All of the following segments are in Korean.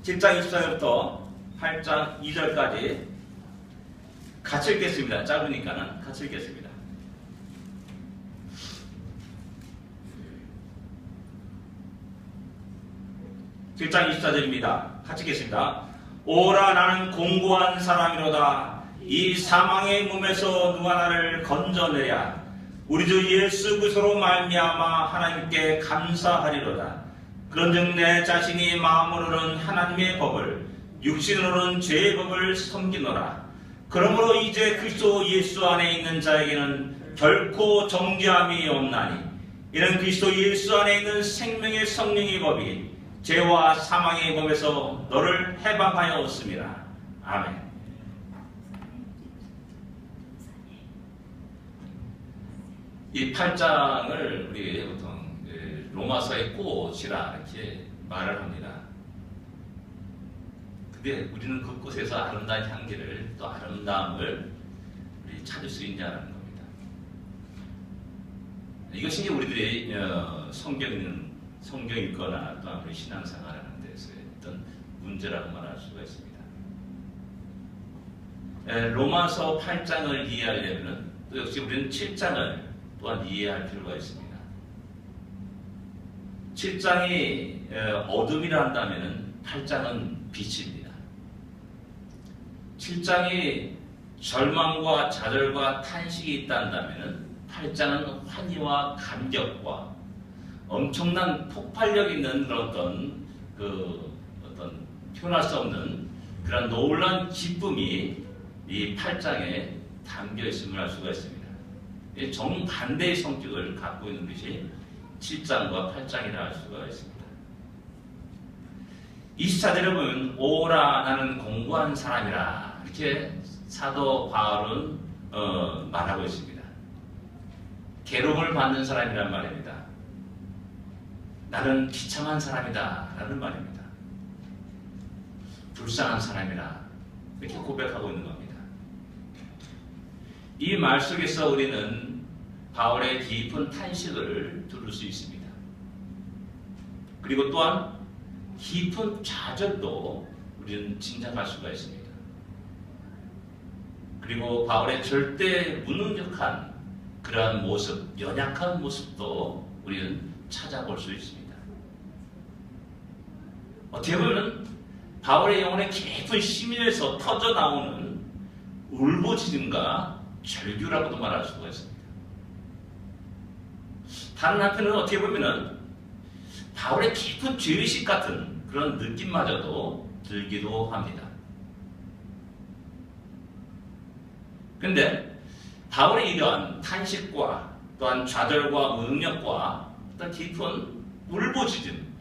7장 24절부터 8장 2절까지 같이 읽겠습니다. 짧으니까는 같이 읽겠습니다. (7장 24절입니다) 같이 읽겠습니다. 오라 나는 공고한 사람이로다. 이 사망의 몸에서 누가 나를 건져내랴. 우리 주 예수 그리스도로 말미암아 하나님께 감사하리로다. 그런즉 내 자신이 마음으로는 하나님의 법을 육신으로는 죄의 법을 섬기노라. 그러므로 이제 그리스도 예수 안에 있는 자에게는 결코 정죄함이 없나니 이는 그리스도 예수 안에 있는 생명의 성령의 법이 죄와 사망의 법에서 너를 해방하였습니다. 아멘. 이 8장을 우리 보통 로마서의 꽃이라 이렇게 말을 합니다. 근데 우리는 그곳에서 아름다운 향기를 또 아름다움을 우리 찾을 수 있냐는 겁니다. 이것이 우리들이 성경 읽거나 또한 우리 신앙생활하는 데서의 어떤 문제라고 말할 수가 있습니다. 로마서 8장을 이해하려면 또 역시 우리는 7장을 또한 이해할 필요가 있습니다. 7장이 어둠이라 한다면 8장은 빛입니다. 7장이 절망과 좌절과 탄식이 있다면 8장은 환희와 감격과 엄청난 폭발력 있는 어떤 표현할 수 없는 그런 놀라운 기쁨이 이 8장에 담겨 있음을 알 수가 있습니다. 정반대의 성격을 갖고 있는 것이 7장과 8장이라 할 수가 있습니다. 24절에 보면 오라 나는 공고한 사람이라 이렇게 사도 바울은 말하고 있습니다. 괴로움을 받는 사람이란 말입니다. 나는 비참한 사람이다 라는 말입니다. 불쌍한 사람이라 이렇게 고백하고 있는 겁니다. 이 말 속에서 우리는 바울의 깊은 탄식을 들을 수 있습니다. 그리고 또한 깊은 좌절도 우리는 짐작할 수가 있습니다. 그리고 바울의 절대 무능력한 그러한 모습, 연약한 모습도 우리는 찾아볼 수 있습니다. 어떻게 보면 바울의 영혼의 깊은 심연에서 터져나오는 울부짖음과 절규라고도 말할 수가 있습니다. 다른 한편으로는 어떻게 보면 바울의 깊은 죄의식 같은 그런 느낌마저도 들기도 합니다. 그런데 바울의 이러한 탄식과 또한 좌절과 무능력과 어떤 깊은 울부짖음,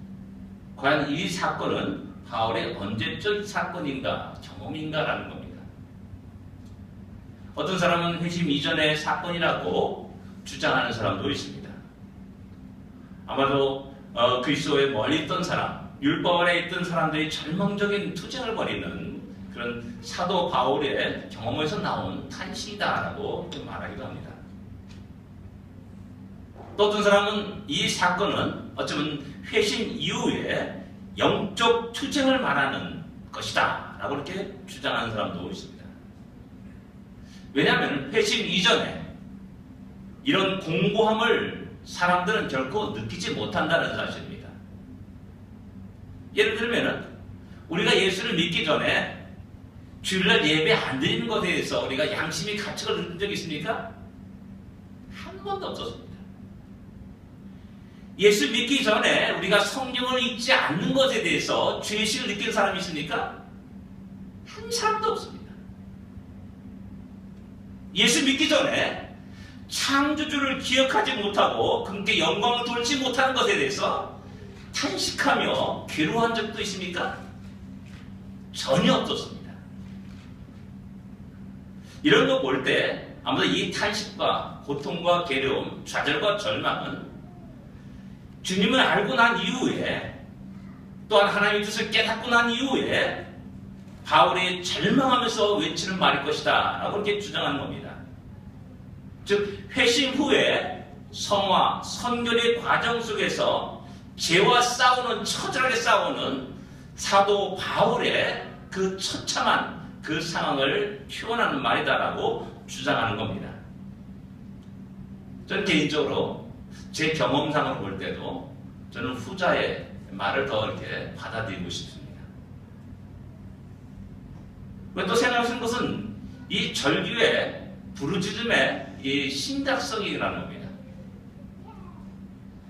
과연 이 사건은 바울의 언제적 사건인가, 경험인가라는 겁니다. 어떤 사람은 회심 이전의 사건이라고 주장하는 사람도 있습니다. 아마도 그리스도에 멀리 있던 사람, 율법 아래 있던 사람들이 절망적인 투쟁을 벌이는 그런 사도 바울의 경험에서 나온 탄식이다라고 말하기도 합니다. 또 어떤 사람은 이 사건은 어쩌면 회심 이후에 영적 투쟁을 말하는 것이다 라고 이렇게 주장하는 사람도 있습니다. 왜냐하면 회심 이전에 이런 공고함을 사람들은 결코 느끼지 못한다는 사실입니다. 예를 들면 우리가 예수를 믿기 전에 주일날 예배 안 드리는 것에 대해서 우리가 양심의 가책을 느낀 적이 있습니까? 한 번도 없었습니다. 예수 믿기 전에 우리가 성경을 읽지 않는 것에 대해서 죄의식을 느끼는 사람이 있습니까? 한 사람도 없습니다. 예수 믿기 전에 창조주를 기억하지 못하고 그분께 영광을 돌지 못하는 것에 대해서 탄식하며 괴로워한 적도 있습니까? 전혀 없었습니다. 이런 거 볼 때 아무래도 이 탄식과 고통과 괴로움, 좌절과 절망은 주님을 알고 난 이후에 또한 하나님의 뜻을 깨닫고 난 이후에 바울이 절망하면서 외치는 말일 것이다 라고 이렇게 주장하는 겁니다. 즉 회심 후에 성화, 선결의 과정 속에서 죄와 싸우는, 처절하게 싸우는 사도 바울의 그 처참한 그 상황을 표현하는 말이다라고 주장하는 겁니다. 저는 개인적으로 제 경험상으로 볼 때도 저는 후자의 말을 더 이렇게 받아들이고 싶습니다. 왜 또 생각하시는 것은 이 절규의 부르짖음의 이 심각성이라는 겁니다.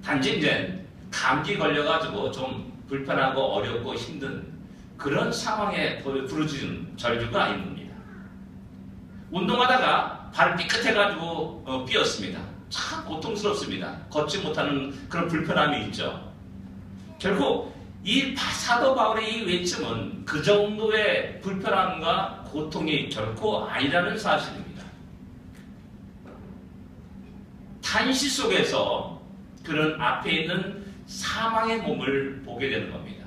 단지 이제 감기 걸려가지고 좀 불편하고 어렵고 힘든 그런 상황에 부르짖은 절규가 아닌 겁니다. 운동하다가 발 삐끗해가지고 삐었습니다. 참 고통스럽습니다. 걷지 못하는 그런 불편함이 있죠. 결국 이 사도 바울의 이 외침은 그 정도의 불편함과 고통이 결코 아니라는 사실입니다. 탄시 속에서 그는 앞에 있는 사망의 몸을 보게 되는 겁니다.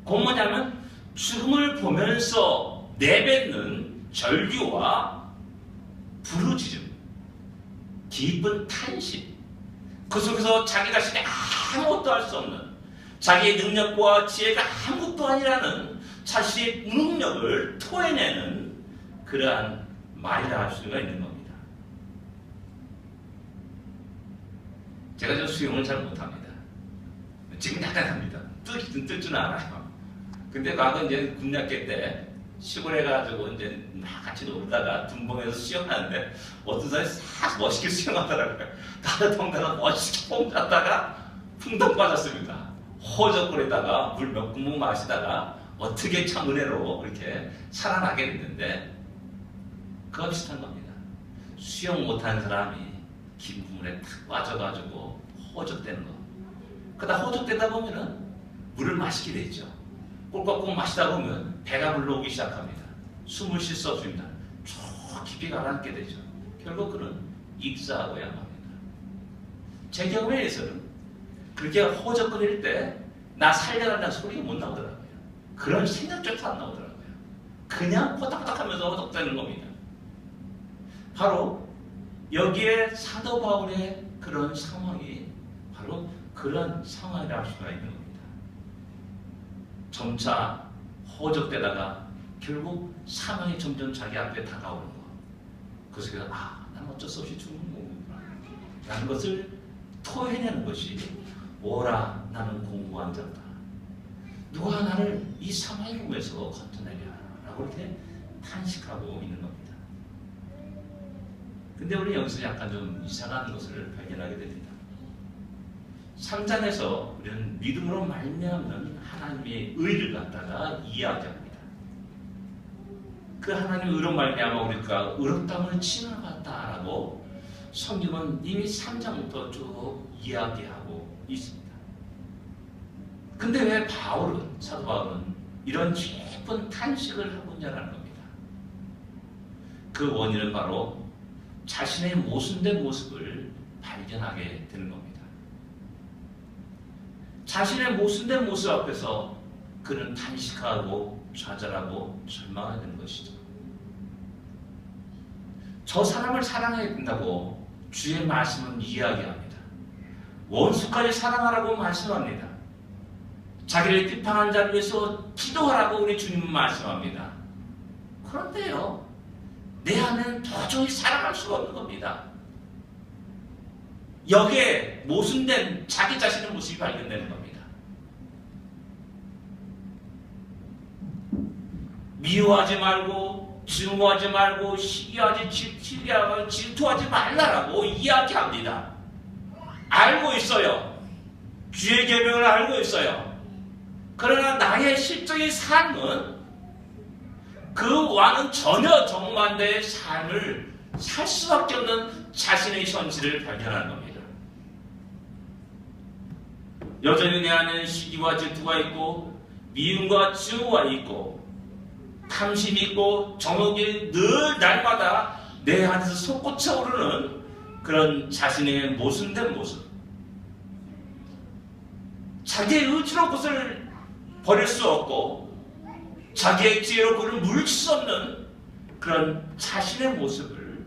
그건 뭐냐면 죽음을 보면서 내뱉는 절규와 부르짖음, 깊은 탄식, 그 속에서 자기 자신이 아무것도 할 수 없는, 자기의 능력과 지혜가 아무것도 아니라는 자신의 무능력을 토해내는 그러한 말이라 할 수가 있는 겁니다. 제가 저 수영을 잘 못합니다. 지금 약간 합니다. 뜰 줄 알아요. 근데 과거 이제 군약계 때 시골에 가지고 이제 막 같이 놀다가 둔봉에서 수영하는데 어떤 사람이 싹 멋있게 수영하더라고요. 다른 동네가 멋있게 뽕 잤다가 풍덩 빠졌습니다. 허적거리다가 물 몇 구멍 마시다가 어떻게 참 은혜로 이렇게 살아나게 됐는데 그거 비슷한 겁니다. 수영 못하는 사람이 긴 물에 탁 빠져가지고 허적되는 거. 그러다 허적되다 보면은 물을 마시게 되죠. 꼴깍꼴 마시다 보면 배가 불러오기 시작합니다. 숨을 쉴 수 없습니다. 쭉 깊이 가라앉게 되죠. 결국 그는 익사하고야 합니다. 제 경우에 의해서는 그렇게 허적거릴 때 나 살려달라는 소리가 못 나오더라고요. 그런 생각조차 안 나오더라고요. 그냥 호닥호닥하면서 허덕대는 겁니다. 바로 여기에 사도 바울의 그런 상황이 바로 그런 상황이라 할 수가 있는 겁니다. 점차 허적대다가 결국 사망이 점점 자기 앞에 다가오는 거. 그래서 난 어쩔 수 없이 죽는 거구나 라는 것을 토해내는 것이 오라 나는 공고한 자다. 누가 나를 이 사망의 몸에서 건져내랴 라고 이렇게 탄식하고 있는 겁니다. 근데 우리 여기서 약간 좀 이상한 것을 발견하게 됩니다. 3장에서 우리는 믿음으로 말미암는 하나님의 의를 갖다가 이야기합니다. 그 하나님의 의로 말미암아 우리가 의롭다면 칭함받다라고 성경은 이미 3장부터 쭉 이야기하고 있습니다. 근데 왜 사도 바울은 이런 깊은 탄식을 하고 있냐는 겁니다. 그 원인은 바로 자신의 모순된 모습을 발견하게 되는 겁니다. 자신의 모순된 모습 앞에서 그는 탄식하고 좌절하고 절망하게 되는 것이죠. 저 사람을 사랑해야 된다고 주의 말씀은 이야기합니다. 원수까지 사랑하라고 말씀합니다. 자기를 비판한 자를 위해서 기도하라고 우리 주님은 말씀합니다. 그런데요, 내 안에는 도저히 사랑할 수가 없는 겁니다. 여기에 모순된 자기 자신의 모습이 발견되는 겁니다. 미워하지 말고 증오하지 말고 시기하지 질투하지 말라라고 이야기합니다. 알고 있어요. 주의 계명을 알고 있어요. 그러나 나의 실적인 삶은 그 왕은 전혀 정반대의 삶을 살 수밖에 없는 자신의 현실을 발견하는 겁니다. 여전히 내 안에는 시기와 질투가 있고 미움과 증오가 있고 탐심이 있고 정욕이 늘 날마다 내 안에서 솟구쳐 오르는 그런 자신의 모순된 모습. 자기의 의지로 그것을 버릴 수 없고 자기의 지혜로 그를 물릴 수 없는 그런 자신의 모습을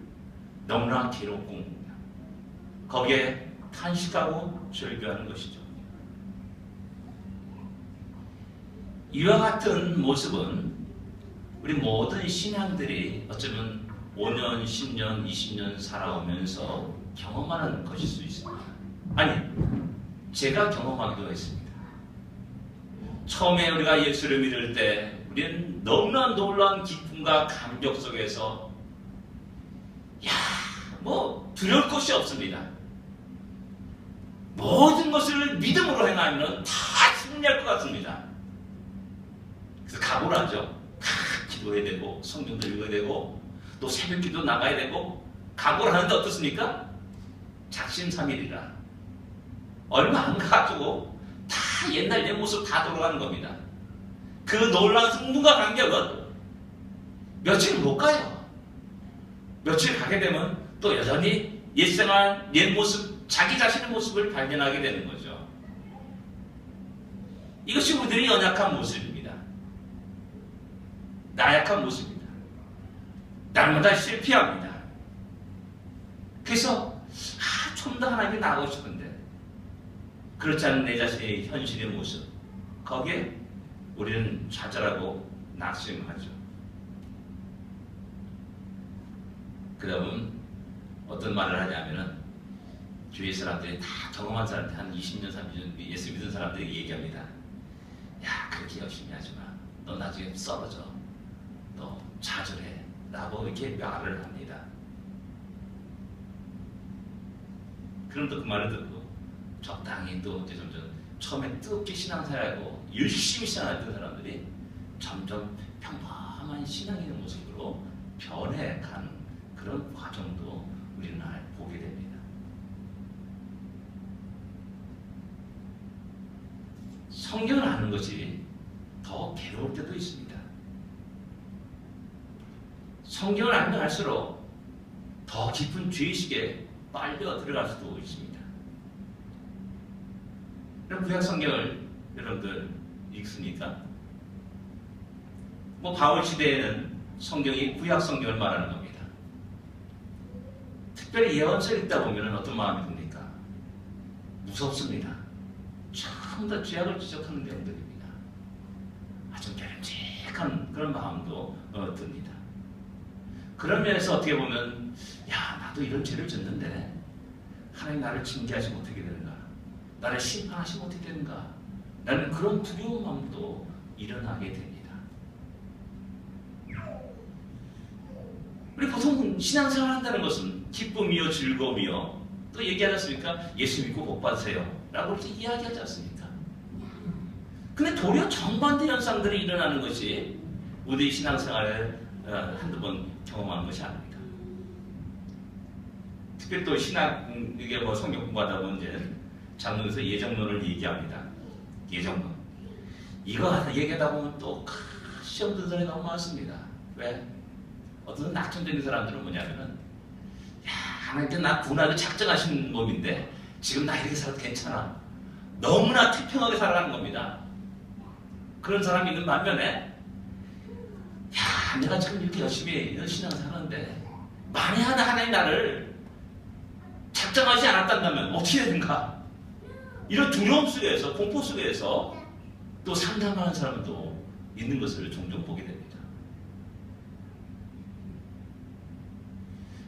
너무나 괴롭고 거기에 탄식하고 절규하는 것이죠. 이와 같은 모습은 우리 모든 신앙들이 어쩌면 5년, 10년, 20년 살아오면서 경험하는 것일 수 있습니다. 아니, 제가 경험하기도 했습니다. 처음에 우리가 예수를 믿을 때 우리는 너무나 놀라운 기쁨과 감격 속에서 두려울 것이 없습니다. 모든 것을 믿음으로 행하면 다 승리할 것 같습니다. 그래서 각오를 하죠. 기도해야 되고 성경도 읽어야 되고 또 새벽기도 나가야 되고 각오를 하는데 어떻습니까? 작심삼일이라 얼마 안 가지고 다 옛날 내 모습 다 돌아가는 겁니다. 그 놀라운 승부가 간격은 며칠 못 가요. 며칠 가게 되면 또 여전히 옛생활, 옛 모습, 자기 자신의 모습을 발견하게 되는 거죠. 이것이 우리들의 연약한 모습입니다. 나약한 모습입니다. 날마다 실패합니다. 그래서 좀 더 하나님이 나아가고 싶은데 그렇지 않은 내 자신의 현실의 모습, 거기에 우리는 좌절하고 낙심하죠. 그러면 어떤 말을 하냐면은 주위 사람들이 다 경험한 사람들, 한 20년, 30년 예수 믿은 사람들이 얘기합니다. 야, 그렇게 열심히 하지 마. 너 나중에 썰어져. 너 좌절해. 라고 이렇게 말을 합니다. 그럼 또 그 말을 듣고 적당히 또 이제 점점 처음에 뜨겁게 신앙생활하고 열심히 신앙했던 사람들이 점점 평범한 신앙의 모습으로 변해가는 그런 과정도 우리는 보게 됩니다. 성경을 아는 것이 더 괴로울 때도 있습니다. 성경을 알면 알수록 더 깊은 죄의식에 빨려 들어갈 수도 있습니다. 그럼 구약 성경을 여러분들 읽습니까? 바울 시대에는 성경이 구약 성경을 말하는 겁니다. 특별히 예언서 읽다 보면 어떤 마음이 듭니까? 무섭습니다. 참 더 죄악을 지적하는 내용들입니다. 아주 바람직한 그런 마음도 듭니다. 그런 면에서 어떻게 보면 나도 이런 죄를 졌는데 하나님 나를 징계하시면 어떻게 되는가? 나를 심판하시면 어떻게 되는가? 라는 그런 두려운 마음도 일어나게 됩니다. 우리 보통 신앙생활 한다는 것은 기쁨이요 즐거움이요 또 얘기하지 않습니까? 예수 믿고 복 받으세요 라고 이렇게 이야기하지 않습니까? 근데 도리어 정반대 현상들이 일어나는 것이 우리 신앙생활을 한두 번 경험하는 것이 아닙니다. 특별히 또 신학, 이게 성경 공부하다 보면 이제 장로에서 예정론을 얘기합니다. 예정론. 이거 얘기하다 보면 또 시험 드는 사람이 너무 많습니다. 왜? 어떤 낙천적인 사람들은 뭐냐면은 하나님께 나 구원하기 작정하신 몸인데 지금 나 이렇게 살아도 괜찮아. 너무나 태평하게 살아가는 겁니다. 그런 사람이 있는 반면에 내가 지금 이렇게 열심히 신앙생활 하는데 만약 하나님 나를 작정하지 않았다면 어떻게 되는가? 이런 두려움 속에서 공포 속에서 또 상담하는 사람도 있는 것을 종종 보게 됩니다.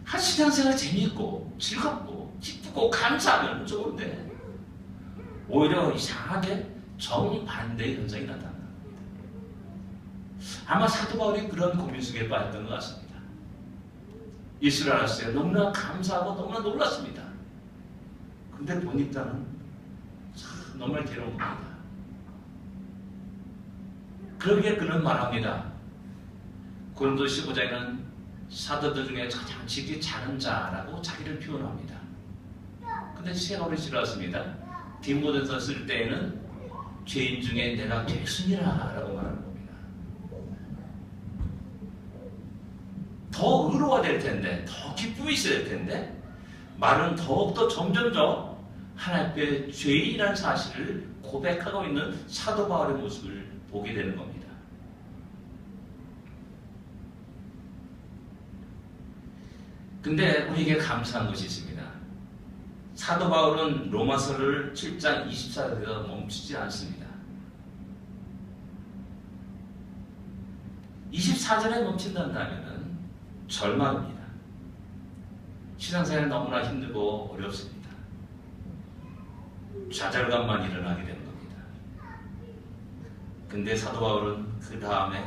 한 신앙생활 재미있고 즐겁고 기쁘고 감사하면 좋은데 오히려 이상하게 정반대의 현상이 나타납니다. 아마 사도 바울이 그런 고민 속에 빠졌던 것 같습니다. 예수를 알았어요. 너무나 감사하고 너무나 놀랐습니다. 근데 보니까는 참 너무나 괴로운 겁니다. 그러기에 그는 말합니다. 고린도 15장에는 사도들 중에 가장 지극히 작은 자라고 자기를 표현합니다. 근데 세월이 지났습니다. 디모데서 쓸 때에는 죄인 중에 내가 죄순이라 라고 말하는 겁니다. 더 의로가 될 텐데, 더 기쁨이 있어야 될 텐데 말은 더욱더 점점 더 하나님 앞에 죄인이라는 사실을 고백하고 있는 사도 바울의 모습을 보게 되는 겁니다. 근데 우리에게 감사한 것이 있습니다. 사도 바울은 로마서를 7장 24절에서 멈추지 않습니다. 24절에 멈춘다면 절망입니다. 신앙생활은 너무나 힘들고 어렵습니다. 좌절감만 일어나게 되는 겁니다. 근데 사도 바울은 그 다음에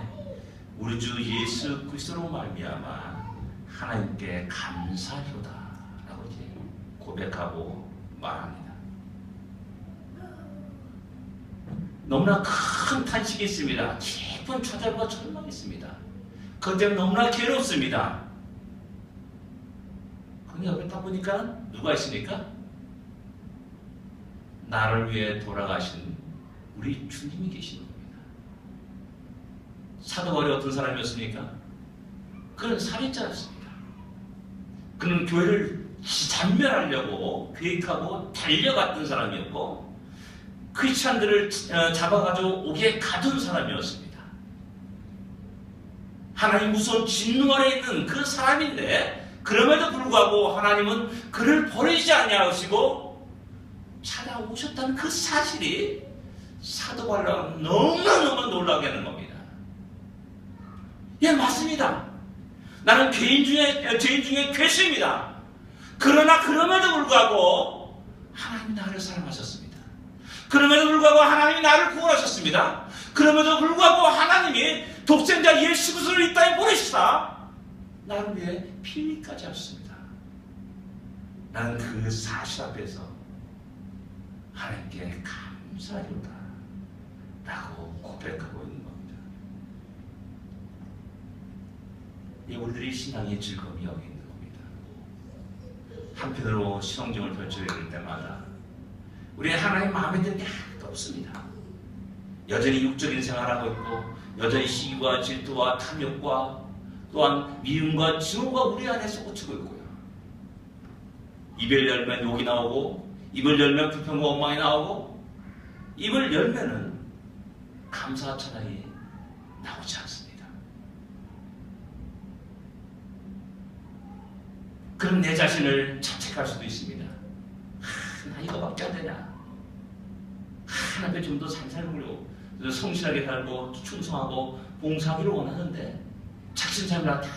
우리 주 예수 그리스도로 말미암아 하나님께 감사하도다 라고 이제 고백하고 말합니다. 너무나 큰 탄식이 있습니다. 깊은 좌절과 절망이 있습니다. 그것 때문에 너무나 괴롭습니다. 근데 옆에 딱 보니까 누가 있습니까? 나를 위해 돌아가신 우리 주님이 계시는 겁니다. 사도 바울이 어떤 사람이었습니까? 그는 살인자였습니다. 그는 교회를 잔멸하려고 계획하고 달려갔던 사람이었고 크리스찬들을 잡아가지고 옥에 가둔 사람이었습니다. 하나님 무서운 진노 아래 있는 그 사람인데 그럼에도 불구하고 하나님은 그를 버리지 아니하시고 찾아오셨다는 그 사실이 사도 바울을 너무너무 놀라게 하는 겁니다. 예, 맞습니다. 나는 죄인 중에 괴수입니다. 그러나 그럼에도 불구하고 하나님이 나를 사랑하셨습니다. 그럼에도 불구하고 하나님이 나를 구원하셨습니다. 그럼에도 불구하고 하나님이 독생자 예수 그리스도를 이 땅에 보내시사 나를 위해 피 흘리까지 하셨습니다. 나는 그 사실 앞에서 하나님께 감사하리로다 라고 고백하고 있는 겁니다. 이 우리들이 신앙의 즐거움이 여기 있는 겁니다. 한편으로 신앙생활을 펼쳐야 될 때마다 우리 하나님 마음에 드는 게 하나도 없습니다. 여전히 육적인 생활하고 있고 여전히 시기와 질투와 탐욕과 또한 미움과 증오가 우리 안에 솟구치고 있고요. 입을 열면 욕이 나오고 입을 열면 불평과 원망이 나오고 입을 열면은 감사와 찬양이 나오지 않습니다. 그럼 내 자신을 자책할 수도 있습니다. 나 이거밖에 안 되냐? 하나님께 좀 더 잘 살고 성실하게 살고 충성하고 봉사하기를 원하는데 자신 삶이라 다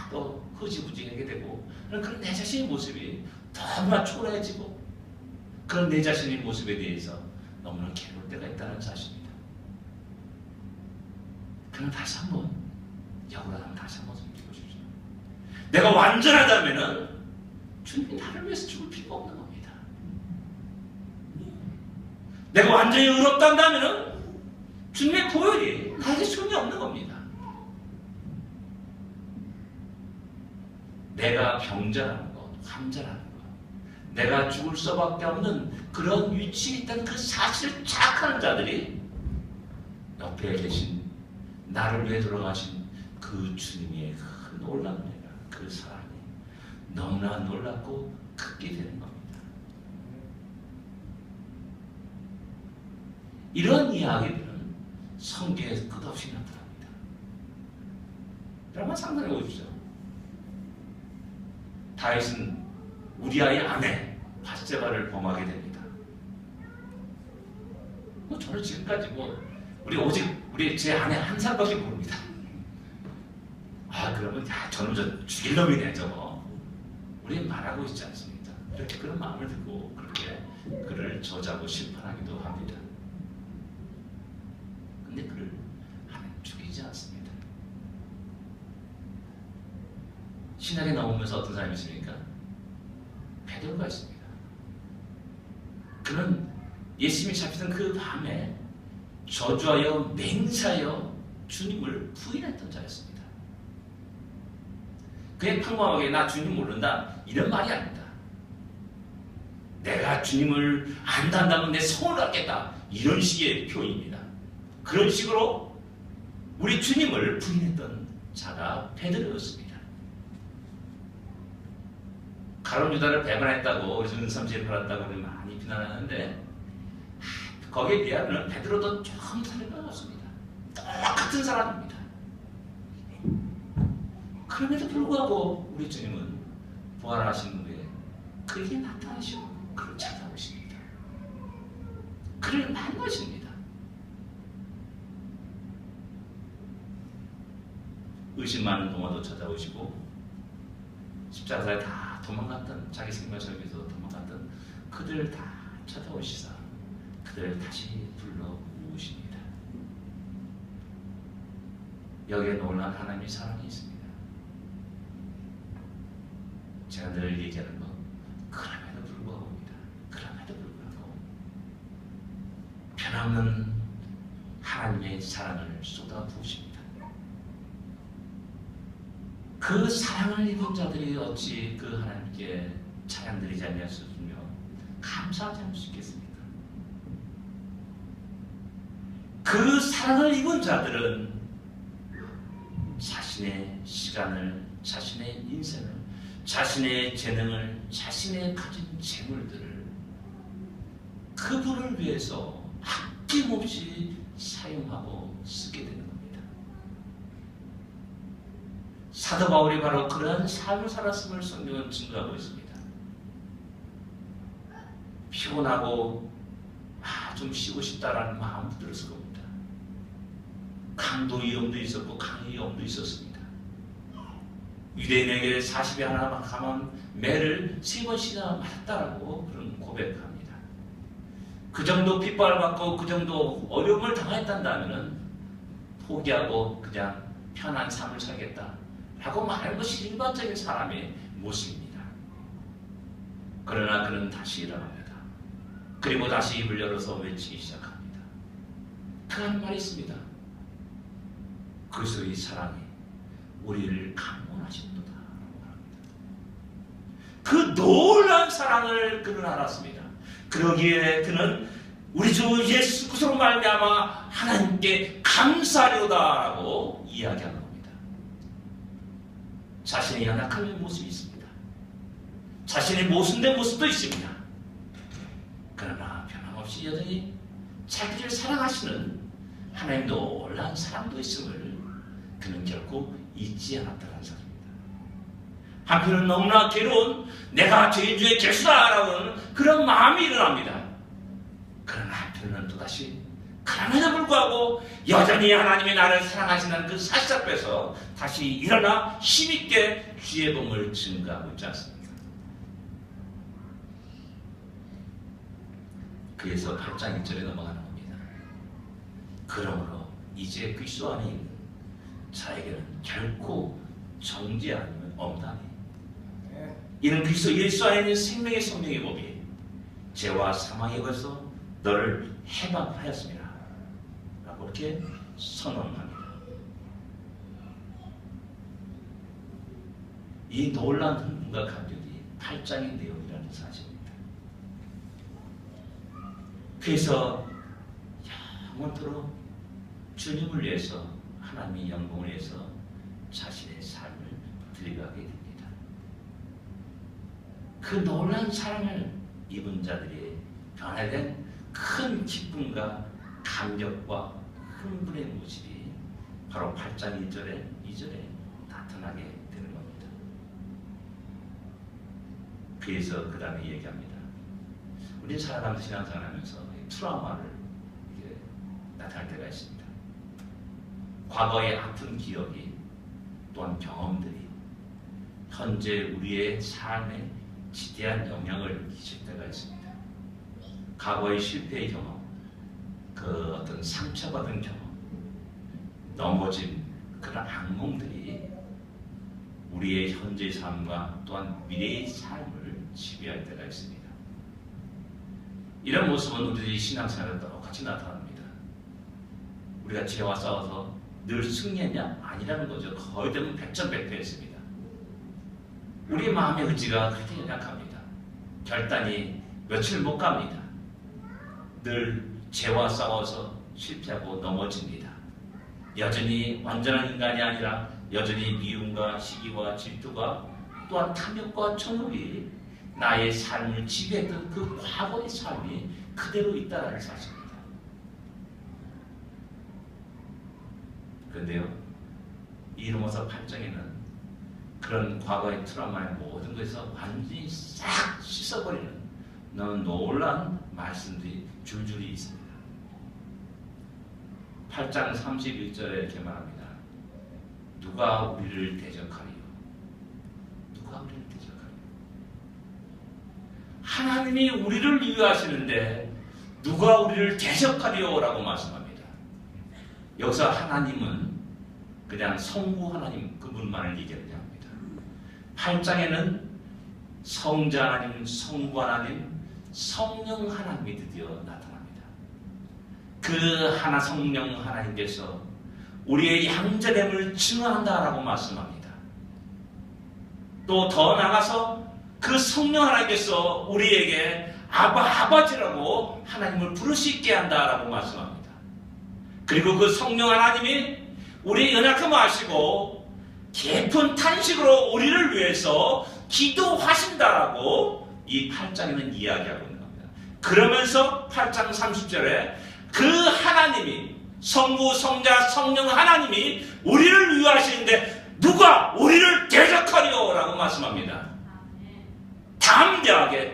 또 흐지부지하게 되고 그런 내 자신의 모습이 너무나 초라해지고 그런 내 자신의 모습에 대해서 너무나 괴로울 때가 있다는 사실입니다. 그럼 다시 한번 역으로 하면 다시 한번 생각해 보십시오. 내가 완전하다면은 주님이 나를 위해서 죽을 필요가 없는 겁니다. 내가 완전히 의롭다 한다면은 주님의 보혈이 나에게 소용이 없는 겁니다. 내가 병자라는 것, 환자라는 것, 내가 죽을 수밖에 없는 그런 위치에 있다는 그 사실을 자각하는 자들이 옆에 계신 나를 위해 돌아가신 그 주님의 그 놀라운 은혜가 그 사랑이 너무나 놀랍고 크게 되는 겁니다. 이런 이야기들은 성경에서 끝없이 나타납니다. 여러분 상상해 보십시오. 다윗은 우리아의 아내 밧세바를 범하게 됩니다. 저는 지금까지 우리 제 아내 한 살밖에 모릅니다. 그러면 저는 죽일 놈이네 저거. 우리는 말하고 있지 않습니까? 이렇게 그런 마음을 들고 그렇게 그를 저주하고 심판하기도 합니다. 근데 그를 하나님 죽이지 않습니다. 신학에 나오면서 어떤 사람이 있습니까? 베드로가 있습니다. 그는 예수님이 잡히던 그 밤에 저주하여 맹세하여 주님을 부인했던 자였습니다. 그냥 평범하게 나 주님 모른다 이런 말이 아닙니다. 내가 주님을 안다면 내 성을 갖겠다 이런 식의 표현입니다. 그런 식으로 우리 주님을 부인했던 자가 베드로였습니다. 가룟 유다를 배반했다고 은삼지에 팔았다고 많이 비난하는데 거기에 비하면 베드로도 조금 다른 건 없습니다. 똑같은 사람입니다. 그럼에도 불구하고 우리 주님은 부활하신 후에 그에게 나타나시고 그를 찾아오십니다. 그를 만나십니다. 의심 많은 동화도 찾아오시고 십자가에 다 도망갔던, 자기 생명을 살기 위해서 도망갔던 그들을 다 찾아오시사 그들을 다시 불러 모으십니다. 여기에 놀라운 하나님의 사랑이 있습니다. 제가 늘 얘기하는 거, 그럼에도 불구하고입니다. 그럼에도 불구하고 변함없는 하나님의 사랑을 쏟아부으십니다. 그 사랑을 입은 자들이 어찌 그 하나님께 찬양드리지 않으며 감사하지 않을 수 있겠습니까? 그 사랑을 입은 자들은 자신의 시간을, 자신의 인생을, 자신의 재능을, 자신의 가진 재물들을 그분을 위해서 아낌없이 사용하고 쓰게 되는 겁니다. 사도 바울이 바로 그러한 삶을 살았음을 성경은 증거하고 있습니다. 피곤하고 좀 쉬고 싶다라는 마음이 들었을 겁니다. 강도 위험도 있었고 강의 위험도 있었습니다. 유대인에게 40에 하나 가면 매를 3번씩이나 맞았다라고 그런 고백합니다. 그 정도 핍박을 받고 그 정도 어려움을 당했단다면 포기하고 그냥 편한 삶을 살겠다 라고 말하는 것이 일반적인 사람의 모습입니다. 그러나 그는 다시 일어납니다. 그리고 다시 입을 열어서 외치기 시작합니다. 그런 말이 있습니다. 그리스도의 사랑이 우리를 강권하신도다 라고 말합니다. 그 놀라운 사랑을 그는 알았습니다. 그러기에 그는 우리 주 예수 그리스도로 말미암아 하나님께 감사하려다라고 이야기하는 겁니다. 자신의 연약한 모습이 있습니다. 자신의 모순된 모습도 있습니다. 그러나 변함없이 여전히 자기를 사랑하시는 하나님 놀라운 사랑도 있음을 그는 결코 잊지 않았다는 사실입니다. 한편은 너무나 괴로운 내가 죄인 중에 괴수다라고 하는 그런 마음이 일어납니다. 그러나 한편은 또다시 그럼에도 불구하고 여전히 하나님이 나를 사랑하시는 그 사실 앞에서 다시 일어나 힘있게 주의 복을 증거하고 있지 않습니까? 그래서 8장 1절에 넘어가는 겁니다. 그러므로 이제 그리스도 안에 있는 자에게는 결코 정죄함이 없다니 이는 그리스도 예수 안에 있는 생명의 성령의 법이 죄와 사망의 것에서 너를 해방하였습니다 라고 이렇게 선언합니다. 이 놀라운 흥분과 감격이 8장의 내용이라는 사실입니다. 그래서 영원토록 주님을 위해서, 하나님의 영광을 위해서 자신의 삶을 드려가게 됩니다. 그 놀라운 사랑을 입은 자들이 변화된 큰 기쁨과 감격과 흥분의 모습이 바로 8장 2절에 나타나게 되는 겁니다. 그래서 그 다음에 얘기합니다. 우리 살아가면서 신앙생활하면서 트라우마를 나타날 때가 있습니다. 과거의 아픈 기억이 또한 경험들이 현재 우리의 삶에 지대한 영향을 끼칠 때가 있습니다. 과거의 실패의 경험, 그 어떤 상처받은 경험, 넘어진 그런 악몽들이 우리의 현재의 삶과 또한 미래의 삶을 지배할 때가 있습니다. 이런 모습은 우리들이 신앙생활에 똑같이 나타납니다. 우리가 죄와 싸워서 늘 승리했냐? 아니라는 거죠. 거의 대부분 100%였습니다. 우리 마음의 의지가 그렇게 연약합니다. 결단이 며칠 못 갑니다. 늘 죄와 싸워서 실패하고 넘어집니다. 여전히 완전한 인간이 아니라 여전히 미움과 시기와 질투가 또한 탐욕과 정욕이 나의 삶을 지배했던 그 과거의 삶이 그대로 있다는 사실입니다. 그런데요, 이 로마서 8장에는 그런 과거의 트라우마의 모든 것에서 완전히 싹 씻어버리는 너무 놀라운 말씀들이 줄줄이 있습니다. 8장 31절에 이렇게 말합니다. 누가 우리를 대적하리요? 누가 우리를 대적하리요? 하나님이 우리를 위하시는데 누가 우리를 대적하리요? 라고 말씀합니다. 여기서 하나님은 그냥 성부 하나님 그분만을 얘기하는 합니다. 8장에는 성자 하나님, 성부 하나님, 성령 하나님이 드디어 나타납니다. 그 하나 성령 하나님께서 우리의 양자됨을 증언한다라고 말씀합니다. 또 더 나아가서 그 성령 하나님께서 우리에게 아버지라고 하나님을 부를 수 있게 한다라고 말씀합니다. 그리고 그 성령 하나님이 우리의 연약함을 아시고 깊은 탄식으로 우리를 위해서 기도하신다라고 이 8장에는 이야기하고 있는 겁니다. 그러면서 8장 30절에 그 하나님이 성부, 성자, 성령 하나님이 우리를 위하시는데 누가 우리를 대적하리요? 라고 말씀합니다.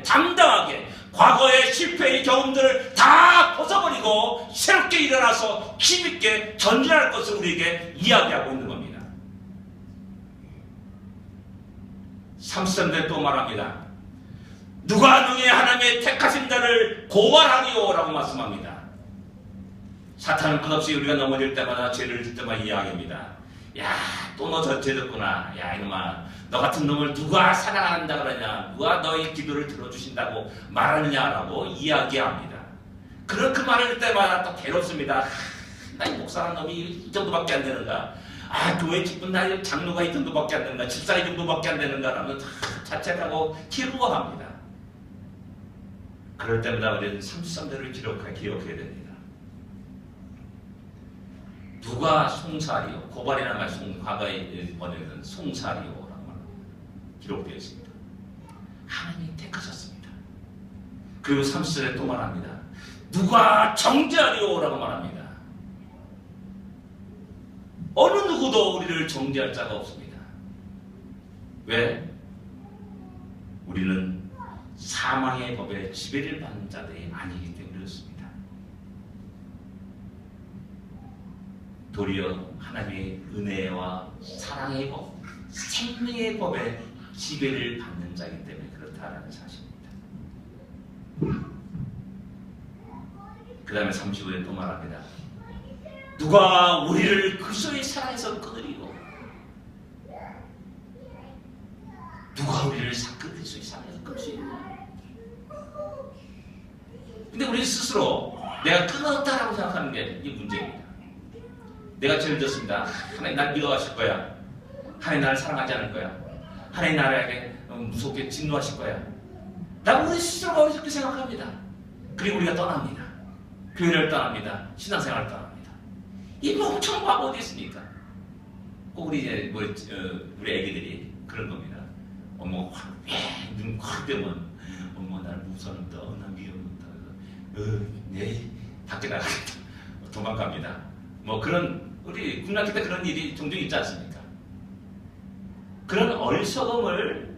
담당하게 과거의 실패의 경험들을 다 벗어버리고 새롭게 일어나서 힘있게 전진할 것을 우리에게 이야기하고 있는 겁니다. 33절에 또 말합니다. 누가 너희 하나님의 택하신 자를 고발하리요? 라고 말씀합니다. 사탄은 끝없이 우리가 넘어질 때마다 죄를 질 때마다 이야기합니다. 야, 또 너 저 죄 졌구나. 야, 이놈아, 너 같은 놈을 누가 사랑한다 그러냐? 누가 너희 기도를 들어주신다고 말하느냐라고 이야기합니다. 그런 그 말을 할 때마다 또 괴롭습니다. 나 이 목사라는 놈이 이 정도밖에 안 되는가? 아, 교회 기쁜 나 장로가 이 정도밖에 안 되는가? 집사 이 정도밖에 안 되는가? 라면 다 자책하고 기루어합니다. 그럴 때마다 우리는 33절을 기억해야 됩니다. 누가 송사리요? 고발이라는 말 과거에 번역은 송사리요라고 기록되어 있습니다. 하나님이 택하셨습니다. 그리고 30절에 또 말합니다. 누가 정죄하리요라고 말합니다. 어느 누구도 우리를 정죄할 자가 없습니다. 왜? 우리는 사망의 법에 지배를 받는 자들이 아니기 때문에 그렇습니다. 도리어 하나님의 은혜와 사랑의 법, 생명의 법에 지배를 받는 자이기 때문에 그렇다라는 사실입니다. 그 다음에 35절에 또 말합니다. 누가 우리를 그리스도의 사랑에서 끊으리고 누가 우리를 그리스도의 사랑에서 끊을 수 있나? 근데 우리 스스로 내가 끊었다라고 생각하는 게 이 문제입니다. 내가 죄를 졌습니다. 하나님 날 믿어하실 거야. 하나님 나를 사랑하지 않을 거야. 하나님 나에게 무섭게 진노하실 거야. 라고 우리 스스로가 그렇게 생각합니다. 그리고 우리가 떠납니다. 교회를 떠납니다. 신앙생활을 떠납니다. 이 멍청한 바보 어디 있습니까? 꼭 우리 이제 우리 애기들이 그런 겁니다. 엄마가 눈 확 뜨면 엄마 나를 무서운다. 나 미워한다. 네 밖에 나가겠다. 도망갑니다. 뭐 그런 우리 군락기 때 그런 일이 종종 있지 않습니까? 그런 어리석음을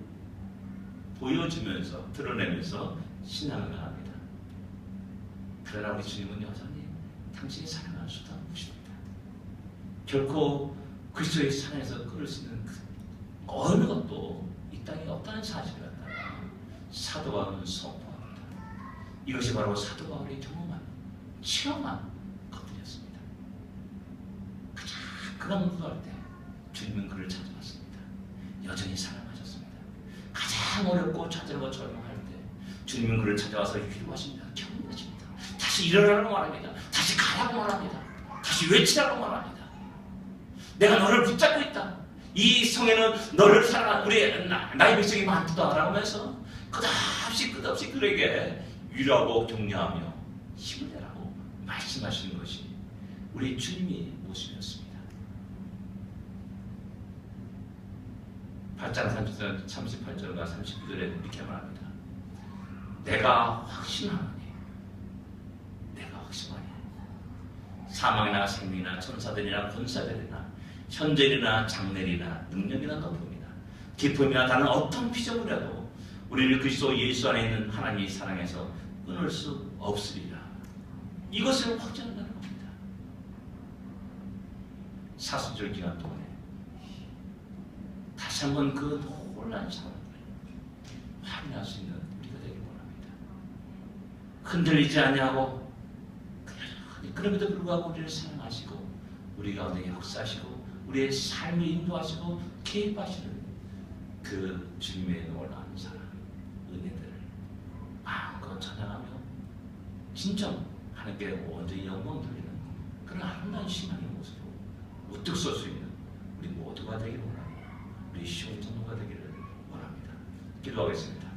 보여주면서 드러내면서 신앙을 합니다. 그러나 우리 주님은 여전히 당신이 사랑하는 수도 없으십니다. 결코 그리스도의 사랑에서 끊을 수 있는 어느 것도 이 땅에 없다는 사실을 갖다가 사도 바울은 선포합니다. 이것이 바로 사도 바울이 경험한 체험한 것들이었습니다. 가장 극악무도할 때 주님은 그를 찾아왔습니다. 여전히 사랑하셨습니다. 가장 어렵고 좌절과 절망할 때 주님은 그를 찾아와서 위로하십니다. 격려하십니다. 다시 일어나라고 말합니다. 다시 가라고 말합니다. 다시 외치라고 말합니다. 내가 너를 붙잡고 있다. 이 성에는 너를 사랑하는 우리 나의 백성이 많다 라고 하면서 끝없이 그에게 위로하고 격려하며 힘을 내라고 말씀하시는 것이 우리 주님의 모습이었습니다. 8장 38절과 39절에 이렇게 말합니다. 내가 확신하노니 사망이나 생명이나 천사들이나 권사들이나 현재이나 장래이나 능력이나 높음이나 기쁨이나 다른 어떤 피조물이라도 우리를 그리스도 예수 안에 있는 하나님의 사랑에서 끊을 수 없으리라. 이것을 확정한다는 겁니다. 사순절 기간 동안에 다시 한번 그 놀라운 사랑을 확인할 수 있는 우리가 되길 원합니다. 흔들리지 아니하고 그럼에도 불구하고 우리를 사랑하시고 우리 가운데 역사하시고 우리의 삶을 인도하시고 개입하시는 그 주님의 놀라운 사랑, 은혜들을 마음껏 찬양하며 진정 하나님께 온전히 영광 돌리는 그런 아름다운 신앙의 모습으로 우뚝 설 수 있는 우리 모두가 되기를 원합니다. 우리 시온 성도가 되기를 원합니다. 기도하겠습니다.